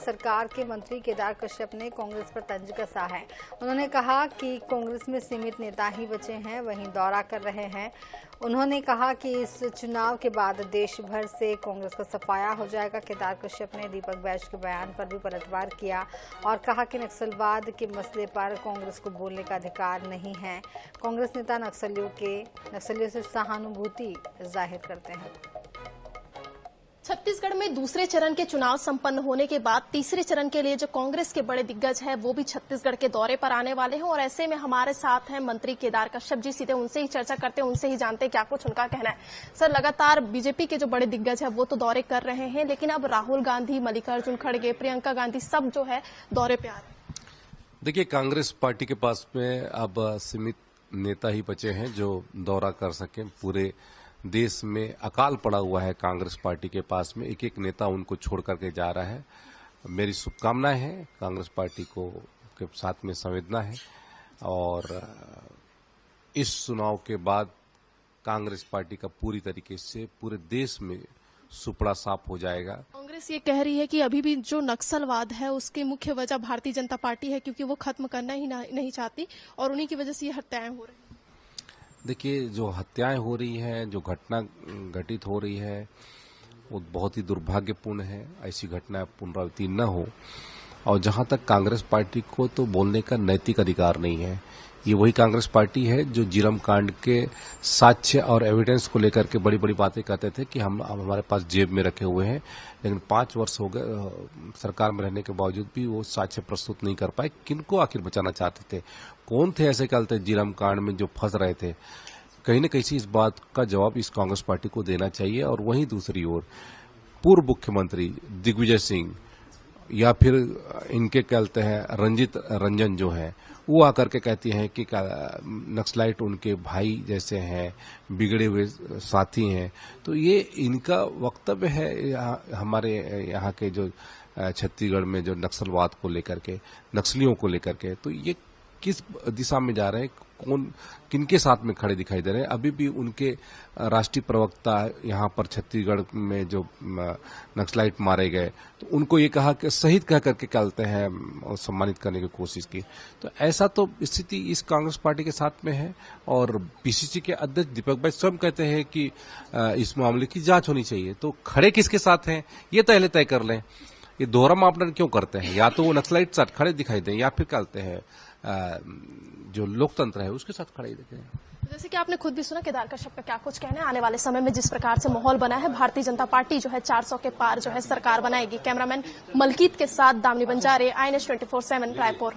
सरकार के मंत्री केदार कश्यप ने कांग्रेस पर तंज कसा है। उन्होंने कहा कि कांग्रेस में सीमित नेता ही बचे हैं, वहीं दौरा कर रहे हैं। उन्होंने कहा कि इस चुनाव के बाद देश भर से कांग्रेस का सफाया हो जाएगा। केदार कश्यप ने दीपक बैज के बयान पर भी पलटवार किया और कहा कि नक्सलवाद के मसले पर कांग्रेस को बोलने का अधिकार नहीं है। कांग्रेस नेता नक्सलियों से सहानुभूति जाहिर करते हैं। छत्तीसगढ़ में दूसरे चरण के चुनाव संपन्न होने के बाद तीसरे चरण के लिए जो कांग्रेस के बड़े दिग्गज हैं वो भी छत्तीसगढ़ के दौरे पर आने वाले हैं और ऐसे में हमारे साथ हैं मंत्री केदार कश्यप जी। सीधे उनसे ही चर्चा करते हैं, उनसे ही जानते हैं क्या कुछ उनका कहना है। सर, लगातार बीजेपी के जो बड़े दिग्गज है वो तो दौरे कर रहे हैं, लेकिन अब राहुल गांधी, मल्लिकार्जुन खड़गे, प्रियंका गांधी सब जो है दौरे पे आ रहे हैं। देखिए, कांग्रेस पार्टी के पास में अब सीमित नेता ही बचे हैं जो दौरा कर सकें। पूरे देश में अकाल पड़ा हुआ है कांग्रेस पार्टी के पास में, एक एक नेता उनको छोड़ करके जा रहा है। मेरी शुभकामनाएं हैं, कांग्रेस पार्टी को के साथ में संवेदना है और इस चुनाव के बाद कांग्रेस पार्टी का पूरी तरीके से पूरे देश में सुपड़ा साफ हो जाएगा। कांग्रेस ये कह रही है कि अभी भी जो नक्सलवाद है उसकी मुख्य वजह भारतीय जनता पार्टी है, क्योंकि वो खत्म करना ही नहीं चाहती और उन्हीं की वजह से ये हत्याएं हो रही हैं। देखिए, जो हत्याएं हो रही हैं, जो घटना घटित हो रही है, वो बहुत ही दुर्भाग्यपूर्ण है। ऐसी घटना पुनरावृत्ति न हो। और जहां तक कांग्रेस पार्टी को तो बोलने का नैतिक अधिकार नहीं है। ये वही कांग्रेस पार्टी है जो जिरम कांड के साक्ष्य और एविडेंस को लेकर के बड़ी बड़ी बातें कहते थे कि हम हमारे पास जेब में रखे हुए हैं, लेकिन 5 वर्ष हो गए सरकार में रहने के बावजूद भी वो साक्ष्य प्रस्तुत नहीं कर पाए। किनको आखिर बचाना चाहते थे? कौन थे ऐसे कहते जिरम कांड में जो फंस रहे थे? कहीं न कहीं इस बात का जवाब इस कांग्रेस पार्टी को देना चाहिए। और वहीं दूसरी ओर पूर्व मुख्यमंत्री दिग्विजय सिंह या फिर इनके कहते हैं रंजित रंजन जो है, वो आकर के कहती हैं कि नक्सलाइट उनके भाई जैसे हैं, बिगड़े हुए साथी हैं। तो ये इनका वक्तव्य है हमारे यहाँ के जो छत्तीसगढ़ में जो नक्सलवाद को लेकर के, नक्सलियों को लेकर के। तो ये किस दिशा में जा रहे हैं, कौन किनके साथ में खड़े दिखाई दे रहे हैं? अभी भी उनके राष्ट्रीय प्रवक्ता यहाँ पर छत्तीसगढ़ में जो नक्सलाइट मारे गए, तो उनको ये कहा कि शहीद कह करके कहते हैं और सम्मानित करने की कोशिश की। तो ऐसा तो स्थिति इस कांग्रेस पार्टी के साथ में है। और पीसीसी के अध्यक्ष दीपक बैज स्वयं कहते हैं कि इस मामले की जांच होनी चाहिए। तो खड़े किसके साथ हैं ये पहले तय कर लें। ये दोहरा मापदंड क्यों करते हैं? या तो वो नक्सलाइट साथ खड़े दिखाई दें या फिर कहते हैं जो लोकतंत्र है उसके साथ खड़े दिखे। जैसे कि आपने खुद भी सुना केदार कश्यप का क्या कुछ कहना है। आने वाले समय में जिस प्रकार से माहौल बना है, भारतीय जनता पार्टी जो है 400 के पार जो है सरकार बनाएगी। कैमरामैन मलकीत के साथ दामिनी बंजारे, INS 24/7 रायपुर।